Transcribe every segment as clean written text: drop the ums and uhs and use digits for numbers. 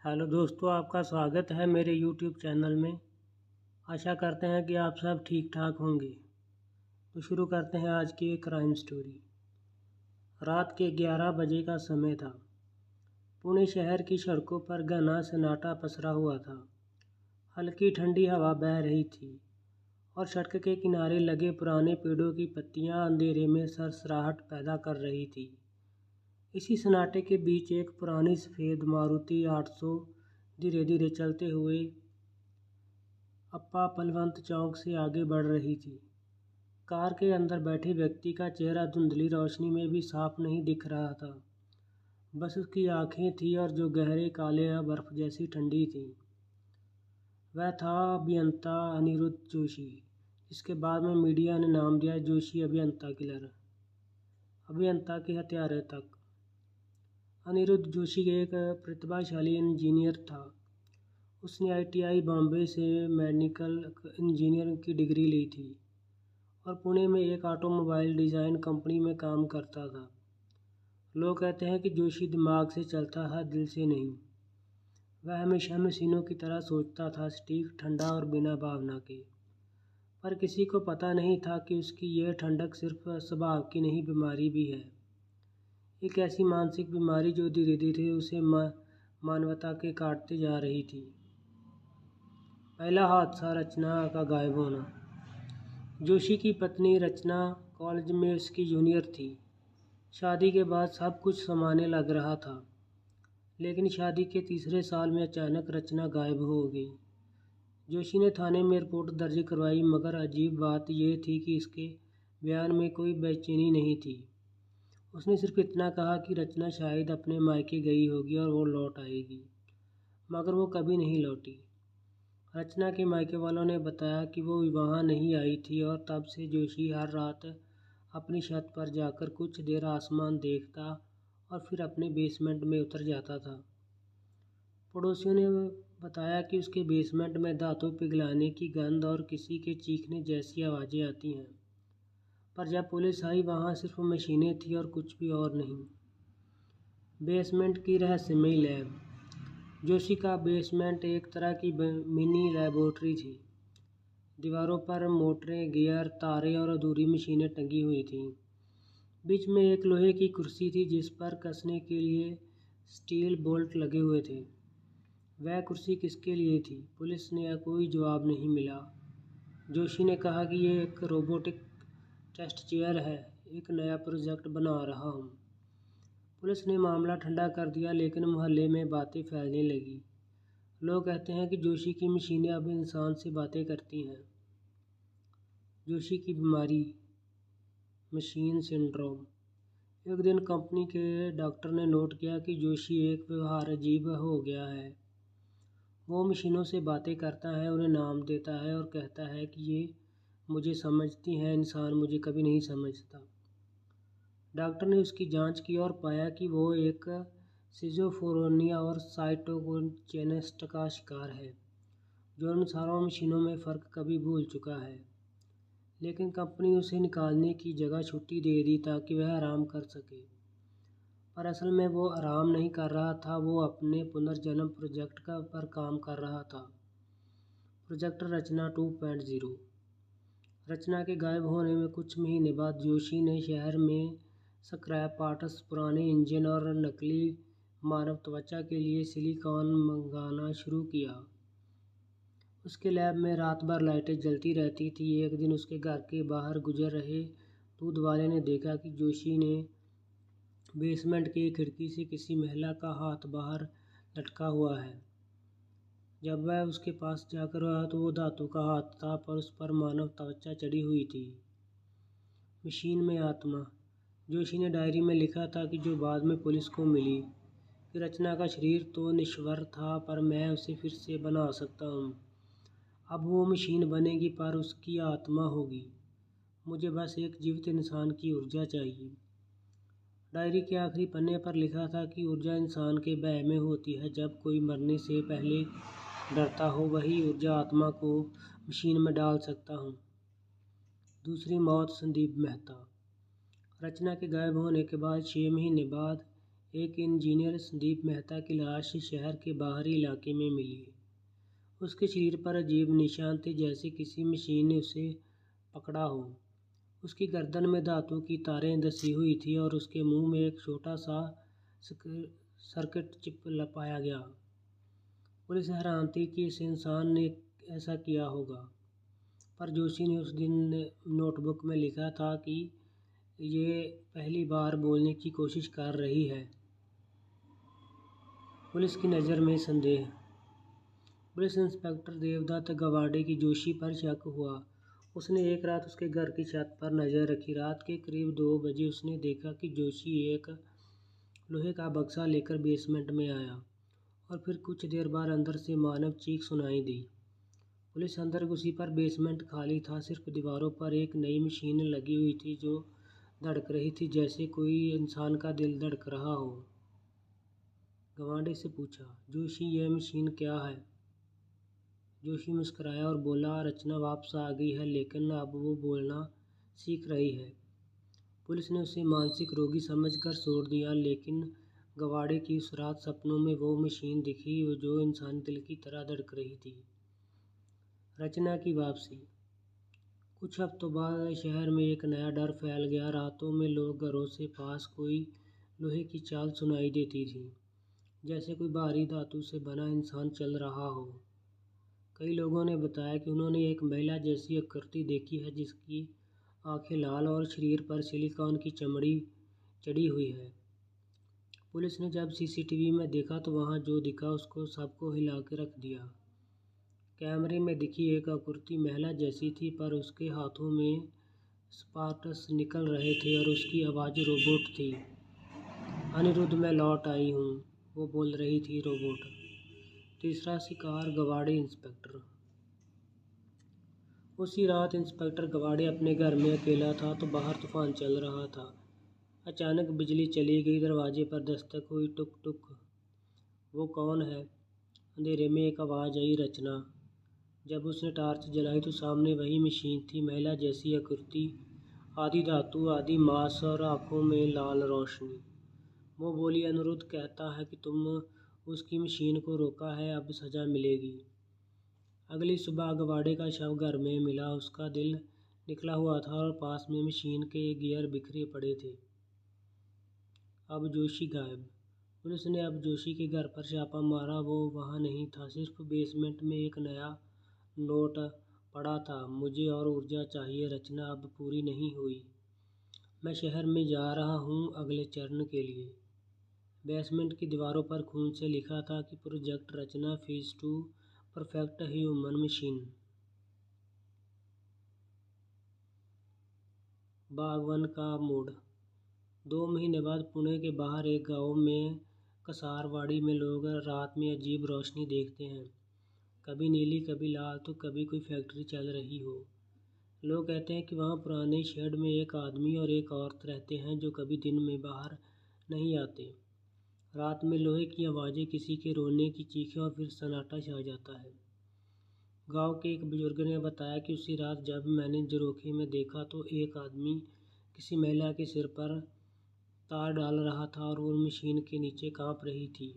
Hello दोस्तों, आपका स्वागत है मेरे यूट्यूब चैनल में। आशा करते हैं कि आप सब ठीक ठाक होंगे। तो शुरू करते हैं आज की एक क्राइम स्टोरी। रात के 11 बजे का समय था। पुणे शहर की सड़कों पर घना सन्नाटा पसरा हुआ था। हल्की ठंडी हवा बह रही थी और सड़क के किनारे लगे पुराने पेड़ों की पत्तियां अंधेरे में सरसराहट पैदा कर रही थी। इसी सन्नाटे के बीच एक पुरानी सफ़ेद मारुति 800 धीरे धीरे चलते हुए अप्पा बलवंत चौक से आगे बढ़ रही थी। कार के अंदर बैठे व्यक्ति का चेहरा धुंधली रोशनी में भी साफ नहीं दिख रहा था। बस उसकी आंखें थीं और जो गहरे काले या बर्फ जैसी ठंडी थीं। वह था अभियंता अनिरुद्ध जोशी, जिसके बाद में मीडिया ने नाम दिया जोशी अभियंता किलर, अभियंता के हत्यारे तक। अनिरुद्ध जोशी एक प्रतिभाशाली इंजीनियर था। उसने आईटीआई बॉम्बे से मैकेनिकल इंजीनियरिंग की डिग्री ली थी और पुणे में एक ऑटोमोबाइल डिज़ाइन कंपनी में काम करता था। लोग कहते हैं कि जोशी दिमाग से चलता था, दिल से नहीं। वह हमेशा मशीनों की तरह सोचता था, सटीक, ठंडा और बिना भावना के। पर किसी को पता नहीं था कि उसकी यह ठंडक सिर्फ स्वभाव की नहीं, बीमारी भी है। एक ऐसी मानसिक बीमारी जो धीरे धीरे उसे मानवता के काटते जा रही थी। पहला हादसा, रचना का गायब होना। जोशी की पत्नी रचना कॉलेज में उसकी जूनियर थी। शादी के बाद सब कुछ समाने लग रहा था, लेकिन शादी के तीसरे साल में अचानक रचना गायब हो गई। जोशी ने थाने में रिपोर्ट दर्ज करवाई, मगर अजीब बात यह थी कि इसके बयान में कोई बेचैनी नहीं थी। उसने सिर्फ इतना कहा कि रचना शायद अपने मायके गई होगी और वो लौट आएगी, मगर वो कभी नहीं लौटी। रचना के मायके वालों ने बताया कि वो वहाँ नहीं आई थी और तब से जोशी हर रात अपनी छत पर जाकर कुछ देर आसमान देखता और फिर अपने बेसमेंट में उतर जाता था। पड़ोसियों ने बताया कि उसके बेसमेंट में धातु पिघलाने की गंध और किसी के चीखने जैसी आवाज़ें आती हैं। पर जब पुलिस आई, वहाँ सिर्फ मशीनें थीं और कुछ भी और नहीं। बेसमेंट की रहस्यमयी लैब। जोशी का बेसमेंट एक तरह की मिनी लेबोरेटरी थी। दीवारों पर मोटरें, गियर, तारे और अधूरी मशीनें टंगी हुई थीं। बीच में एक लोहे की कुर्सी थी जिस पर कसने के लिए स्टील बोल्ट लगे हुए थे। वह कुर्सी किसके लिए थी? पुलिस ने कोई जवाब नहीं मिला। जोशी ने कहा कि ये एक रोबोटिक टेस्ट चेयर है, एक नया प्रोजेक्ट बना रहा हूँ। पुलिस ने मामला ठंडा कर दिया, लेकिन मोहल्ले में बातें फैलने लगी। लोग कहते हैं कि जोशी की मशीनें अब इंसान से बातें करती हैं। जोशी की बीमारी, मशीन सिंड्रोम। एक दिन कंपनी के डॉक्टर ने नोट किया कि जोशी एक व्यवहार अजीब हो गया है। वो मशीनों से बातें करता है, उन्हें नाम देता है और कहता है कि ये मुझे समझती हैं, इंसान मुझे कभी नहीं समझता। डॉक्टर ने उसकी जांच की और पाया कि वो एक सिजोफ्रेनिया और साइटोकिनेसिस का शिकार है, जो उन सारों मशीनों में फ़र्क कभी भूल चुका है। लेकिन कंपनी उसे निकालने की जगह छुट्टी दे दी ताकि वह आराम कर सके। पर असल में वो आराम नहीं कर रहा था, वो अपने पुनर्जन्म प्रोजेक्ट पर काम कर रहा था। प्रोजेक्ट रचना 2.0। रचना के गायब होने में कुछ महीने बाद जोशी ने शहर में स्क्रैप पार्ट्स, पुराने इंजन और नकली मानव त्वचा के लिए सिलिकॉन मंगाना शुरू किया। उसके लैब में रात भर लाइटें जलती रहती थी। एक दिन उसके घर के बाहर गुजर रहे दूध वाले ने देखा कि जोशी ने बेसमेंट की खिड़की से किसी महिला का हाथ बाहर लटका हुआ है। जब वह उसके पास जाकर रहा तो वो धातु का हाथ था, पर उस पर मानव त्वचा चढ़ी हुई थी। मशीन में आत्मा। जोशी ने डायरी में लिखा था कि जो बाद में पुलिस को मिली कि रचना का शरीर तो निश्वर था, पर मैं उसे फिर से बना सकता हूँ। अब वो मशीन बनेगी, पर उसकी आत्मा होगी। मुझे बस एक जीवित इंसान की ऊर्जा चाहिए। डायरी के आखिरी पन्ने पर लिखा था कि ऊर्जा इंसान के बह में होती है। जब कोई मरने से पहले डरता हो, वही ऊर्जा आत्मा को मशीन में डाल सकता हूँ। दूसरी मौत, संदीप मेहता। रचना के गायब होने के बाद 6 महीने बाद एक इंजीनियर संदीप मेहता की लाश शहर के बाहरी इलाके में मिली। उसके शरीर पर अजीब निशान थे, जैसे किसी मशीन ने उसे पकड़ा हो। उसकी गर्दन में धातु की तारें धंसी हुई थी और उसके मुंह में एक छोटा सा सर्किट चिप पाया गया। पुलिस हैरान थी कि इस इंसान ने ऐसा किया होगा, पर जोशी ने उस दिन नोटबुक में लिखा था कि ये पहली बार बोलने की कोशिश कर रही है। पुलिस की नज़र में संदेह। पुलिस इंस्पेक्टर देवदत्त गवाडे की जोशी पर शक हुआ। उसने एक रात उसके घर की छत पर नज़र रखी। रात के करीब 2 बजे उसने देखा कि जोशी एक लोहे का बक्सा लेकर बेसमेंट में आया और फिर कुछ देर बाद अंदर से मानव चीख सुनाई दी। पुलिस अंदर घुसी पर बेसमेंट खाली था। सिर्फ दीवारों पर एक नई मशीन लगी हुई थी जो धड़क रही थी, जैसे कोई इंसान का दिल धड़क रहा हो। गवाडे से पूछा, जोशी, यह मशीन क्या है? जोशी मुस्कुराया और बोला, रचना वापस आ गई है, लेकिन अब वो बोलना सीख रही है। पुलिस ने उसे मानसिक रोगी समझकर छोड़ दिया, लेकिन गवाडे की उस रात सपनों में वो मशीन दिखी जो इंसानी दिल की तरह धड़क रही थी। रचना की वापसी। कुछ हफ्तों बाद शहर में एक नया डर फैल गया। रातों में लोग घरों से पास कोई लोहे की चाल सुनाई देती थी, जैसे कोई भारी धातु से बना इंसान चल रहा हो। कई लोगों ने बताया कि उन्होंने एक महिला जैसी आकृति देखी है, जिसकी आंखें लाल और शरीर पर सिलिकॉन की चमड़ी चढ़ी हुई है। पुलिस ने जब सीसीटीवी में देखा तो वहां जो दिखा उसको सबको हिला के रख दिया। कैमरे में दिखी एक आकृति महिला जैसी थी, पर उसके हाथों में स्पार्क्स निकल रहे थे और उसकी आवाज़ रोबोट थी। अनिरुद्ध, मैं लौट आई हूँ, वो बोल रही थी, रोबोट। तीसरा शिकार, गवाडे इंस्पेक्टर। उसी रात इंस्पेक्टर गवाडे अपने घर में अकेला था तो बाहर तूफान चल रहा था। अचानक बिजली चली गई। दरवाजे पर दस्तक हुई, टुक टुक। वो कौन है? अंधेरे में एक आवाज़ आई, रचना। जब उसने टॉर्च जलाई तो सामने वही मशीन थी, महिला जैसी आकृति, आधी धातु आधी मांस और आंखों में लाल रोशनी। वो बोली, अनिरुद्ध कहता है कि तुम उसकी मशीन को रोका है, अब सज़ा मिलेगी। अगली सुबह गवाडे का शव घर में मिला। उसका दिल निकला हुआ था और पास में मशीन के गियर बिखरे पड़े थे। अब जोशी गायब। पुलिस ने अब जोशी के घर पर छापा मारा। वो वहाँ नहीं था। सिर्फ बेसमेंट में एक नया नोट पड़ा था, मुझे और ऊर्जा चाहिए, रचना अब पूरी नहीं हुई। मैं शहर में जा रहा हूँ अगले चरण के लिए। बेसमेंट की दीवारों पर खून से लिखा था कि प्रोजेक्ट रचना फेज 2, परफेक्ट ह्यूमन मशीन। बागवन का मोड़। 2 महीने बाद पुणे के बाहर एक गांव में कसारवाड़ी में लोग रात में अजीब रोशनी देखते हैं, कभी नीली कभी लाल, तो कभी कोई फैक्ट्री चल रही हो। लोग कहते हैं कि वहाँ पुराने शेड में एक आदमी और एक औरत रहते हैं जो कभी दिन में बाहर नहीं आते। रात में लोहे की आवाज़ें, किसी के रोने की चीखें और फिर सन्नाटा छा जाता है। गांव के एक बुजुर्ग ने बताया कि उसी रात जब मैंने झरोखे में देखा तो एक आदमी किसी महिला के सिर पर तार डाल रहा था और वो मशीन के नीचे कांप रही थी।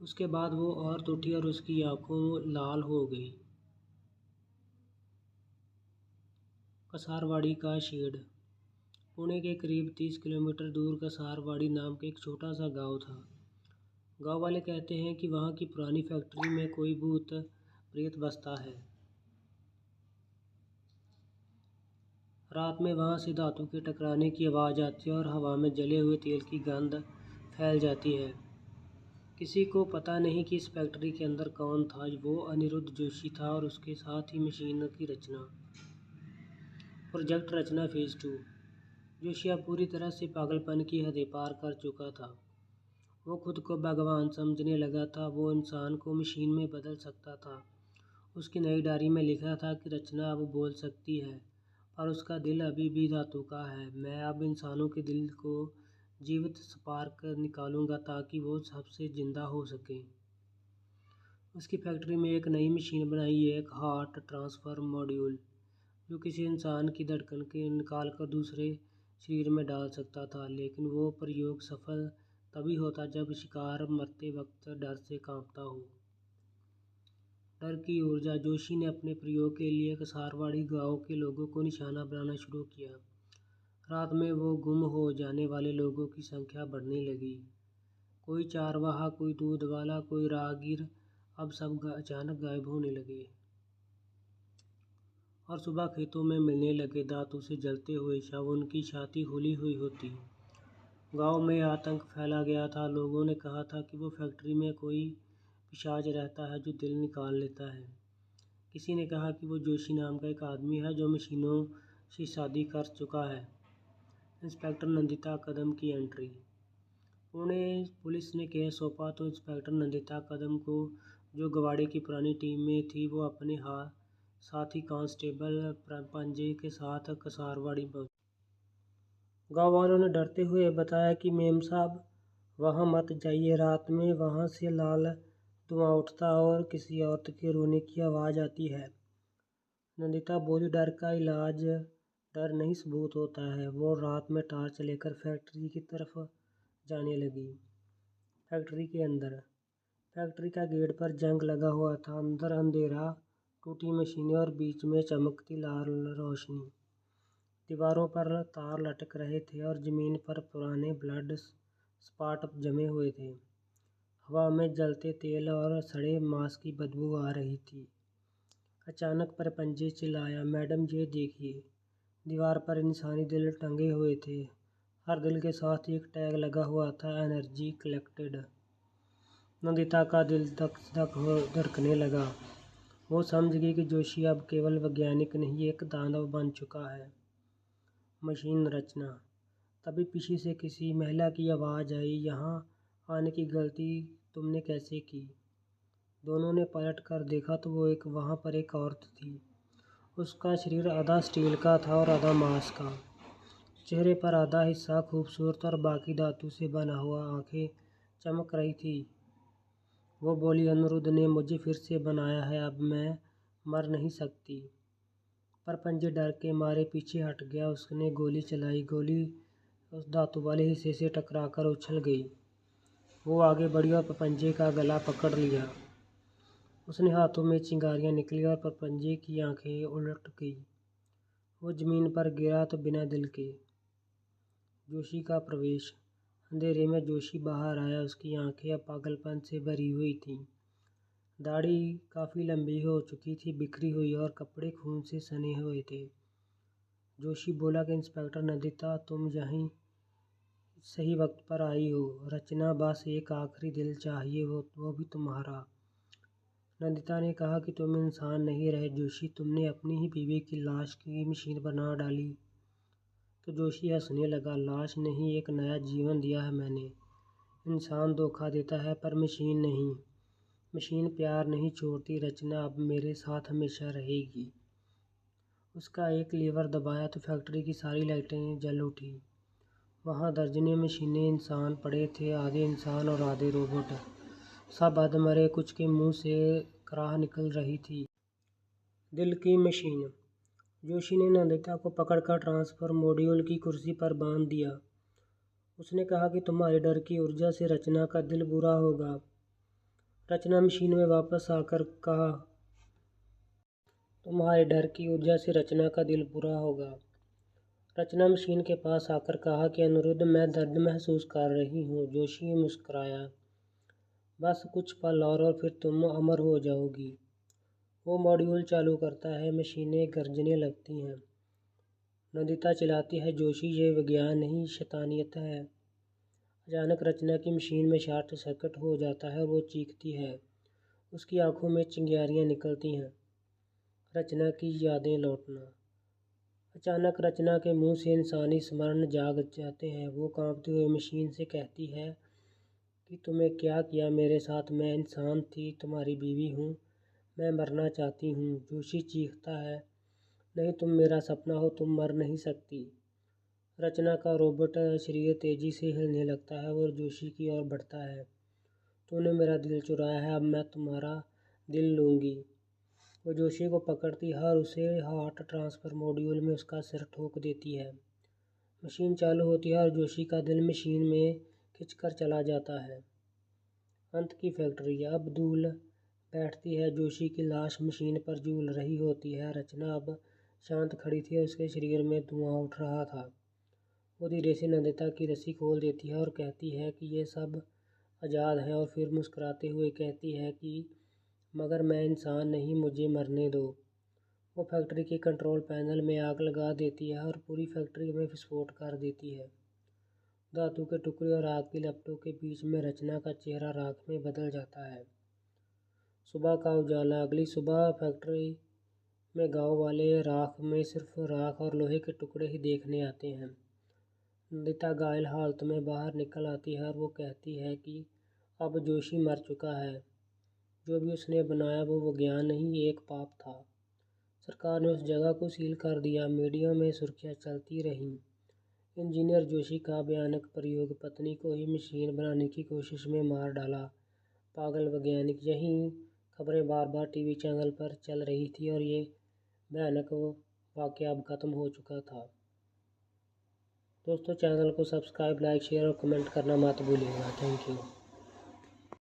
उसके बाद वो औरत उठी और उसकी आंखों लाल हो गई। कसारवाड़ी का शेड। पुणे के करीब 30 किलोमीटर दूर कसारवाड़ी नाम का एक छोटा सा गांव था। गांव वाले कहते हैं कि वहाँ की पुरानी फैक्ट्री में कोई भूत प्रेत बसता है। रात में वहाँ से धातु के टकराने की आवाज़ आती है और हवा में जले हुए तेल की गंध फैल जाती है। किसी को पता नहीं कि इस फैक्ट्री के अंदर कौन था। वो अनिरुद्ध जोशी था और उसके साथ ही मशीन की रचना। प्रोजेक्ट रचना फेज 2। जोशी अब पूरी तरह से पागलपन की हदें पार कर चुका था। वो खुद को भगवान समझने लगा था। वो इंसान को मशीन में बदल सकता था। उसकी नई डायरी में लिखा था कि रचना अब बोल सकती है, पर उसका दिल अभी भी धातु का है। मैं अब इंसानों के दिल को जीवित स्पार्क निकालूंगा ताकि वो सबसे ज़िंदा हो सकें। उसकी फैक्ट्री में एक नई मशीन बनाई, एक हार्ट ट्रांसफ़र मॉड्यूल, जो किसी इंसान की धड़कन के निकाल कर दूसरे शरीर में डाल सकता था। लेकिन वो प्रयोग सफलता तभी होता जब शिकार मरते वक्त डर से कांपता हो। डर की ऊर्जा। जोशी ने अपने प्रयोग के लिए कसारवाड़ी गांव के लोगों को निशाना बनाना शुरू किया। रात में वो गुम हो जाने वाले लोगों की संख्या बढ़ने लगी। कोई चारवाहा, कोई दूध वाला, कोई राहगीर, अब सब अचानक गायब होने लगे और सुबह खेतों में मिलने लगे दांतों से जलते हुए शव, उनकी छाती खुली हुई होती। गांव में आतंक फैला गया था। लोगों ने कहा था कि वो फैक्ट्री में कोई पिशाच रहता है जो दिल निकाल लेता है। किसी ने कहा कि वो जोशी नाम का एक आदमी है जो मशीनों से शादी कर चुका है। इंस्पेक्टर नंदिता कदम की एंट्री। पुणे पुलिस ने केस सौंपा तो इंस्पेक्टर नंदिता कदम को, जो गवाड़े की पुरानी टीम में थी, वो अपने साथी कांस्टेबल पंजे के साथ कसारवाड़ी पहुंची। गाँव वालों ने डरते हुए बताया कि मेम साहब वहाँ मत जाइए, रात में वहाँ से लाल धुआं उठता और किसी औरत के रोने की आवाज़ आती है। नंदिता बोली, डर का इलाज डर नहीं सबूत होता है। वो रात में टॉर्च लेकर फैक्ट्री की तरफ जाने लगी। फैक्ट्री के अंदर। फैक्ट्री का गेट पर जंग लगा हुआ था। अंदर अंधेरा, टूटी मशीनें और बीच में चमकती लाल रोशनी। दीवारों पर तार लटक रहे थे और ज़मीन पर पुराने ब्लड स्पॉट जमे हुए थे। हवा में जलते तेल और सड़े मांस की बदबू आ रही थी। अचानक परपंजे चिल्लाया, मैडम ये देखिए। दीवार पर इंसानी दिल टंगे हुए थे। हर दिल के साथ एक टैग लगा हुआ था, एनर्जी कलेक्टेड। नंदिता का दिल धक धक हो धड़कने लगा। वो समझ गई कि जोशी अब केवल वैज्ञानिक नहीं, एक दानव बन चुका है। मशीन रचना। तभी पीछे से किसी महिला की आवाज़ आई, यहाँ आने की गलती तुमने कैसे की? दोनों ने पलट कर देखा तो वहाँ पर एक औरत थी। उसका शरीर आधा स्टील का था और आधा मांस का। चेहरे पर आधा हिस्सा खूबसूरत और बाकी धातु से बना हुआ। आंखें चमक रही थी। वो बोली, अनिरुद्ध ने मुझे फिर से बनाया है, अब मैं मर नहीं सकती। पर पंजे डर के मारे पीछे हट गया। उसने गोली चलाई। गोली उस धातु वाले हिस्से से टकराकर उछल गई। वो आगे बढ़ी और पंजे का गला पकड़ लिया। उसने हाथों में चिंगारियां निकली और परपंजे की आंखें उलट गई। वो जमीन पर गिरा तो बिना दिल के। जोशी का प्रवेश। अंधेरे में जोशी बाहर आया। उसकी आंखें अब पागलपन से भरी हुई थीं। दाढ़ी काफ़ी लंबी हो चुकी थी, बिखरी हुई, और कपड़े खून से सने हुए थे। जोशी बोला कि इंस्पेक्टर नंदिता, तुम यहीं सही वक्त पर आई हो। रचना बस एक आखिरी दिल चाहिए, वो भी तुम्हारा। नंदिता ने कहा कि तुम इंसान नहीं रहे जोशी, तुमने अपनी ही बीवी की लाश की मशीन बना डाली। तो जोशी हंसने लगा। लाश नहीं, एक नया जीवन दिया है मैंने। इंसान धोखा देता है पर मशीन नहीं। मशीन प्यार नहीं छोड़ती। रचना अब मेरे साथ हमेशा रहेगी। उसका एक लीवर दबाया तो फैक्ट्री की सारी लाइटें जल उठी। वहाँ दर्जनें मशीनें, इंसान पड़े थे, आधे इंसान और आधे रोबोट। सब अधमरे, कुछ के मुंह से कराह निकल रही थी। दिल की मशीन। जोशी ने नंदिता को पकड़कर ट्रांसफर मॉड्यूल की कुर्सी पर बांध दिया। उसने कहा कि तुम्हारे डर की ऊर्जा से रचना का दिल बुरा होगा। रचना मशीन में वापस आकर कहा, तुम्हारे डर की ऊर्जा से रचना का दिल बुरा होगा। रचना मशीन के पास आकर कहा कि अनिरुद्ध, मैं दर्द महसूस कर रही हूँ। जोशी मुस्कुराया, बस कुछ पल और फिर तुम अमर हो जाओगी। वो मॉड्यूल चालू करता है, मशीनें गरजने लगती हैं। नंदिता चिल्लाती है, जोशी ये विज्ञान नहीं, शैतानियत है। अचानक रचना की मशीन में शॉर्ट सर्किट हो जाता है और वो चीखती है। उसकी आंखों में चिंगारियां निकलती हैं। रचना की यादें लौटना। अचानक रचना के मुंह से इंसानी स्मरण जाग जाते हैं। वो कांपते हुए मशीन से कहती है कि तुमने क्या किया मेरे साथ? मैं इंसान थी, तुम्हारी बीवी हूँ, मैं मरना चाहती हूँ। जोशी चीखता है, नहीं, तुम मेरा सपना हो, तुम मर नहीं सकती। रचना का रोबोट शरीर तेजी से हिलने लगता है और जोशी की ओर बढ़ता है। तूने मेरा दिल चुराया है, अब मैं तुम्हारा दिल लूँगी। वो जोशी को पकड़ती है और उसे हार्ट ट्रांसफर मॉड्यूल में उसका सिर ठोक देती है। मशीन चालू होती है और जोशी का दिल मशीन में खींचकर चला जाता है। अंत की फैक्ट्री। अब्दुल बैठती है। जोशी की लाश मशीन पर झूल रही होती है। रचना अब शांत खड़ी थी और उसके शरीर में धुआं उठ रहा था। वो धीरे से नंदिता की रस्सी खोल देती है और कहती है कि ये सब आज़ाद है, और फिर मुस्कुराते हुए कहती है कि मगर मैं इंसान नहीं, मुझे मरने दो। वो फैक्ट्री के कंट्रोल पैनल में आग लगा देती है और पूरी फैक्ट्री में विस्फोट कर देती है। धातु के टुकड़े और आग की लपटों के बीच में रचना का चेहरा राख में बदल जाता है। सुबह का उजाला। अगली सुबह फैक्ट्री में गांव वाले राख में सिर्फ राख और लोहे के टुकड़े ही देखने आते हैं। नंदिता घायल हालत में बाहर निकल आती है और वो कहती है कि अब जोशी मर चुका है। जो भी उसने बनाया वो विज्ञान नहीं, एक पाप था। सरकार ने उस जगह को सील कर दिया। मीडिया में सुर्खियां चलती रहीं। इंजीनियर जोशी का भयानक प्रयोग, पत्नी को ही मशीन बनाने की कोशिश में मार डाला, पागल वैज्ञानिक। यही खबरें बार बार टीवी चैनल पर चल रही थी और ये भयानक वाक़या अब ख़त्म हो चुका था। दोस्तों, चैनल को सब्सक्राइब, लाइक, शेयर और कमेंट करना मत भूलिएगा। Thank you.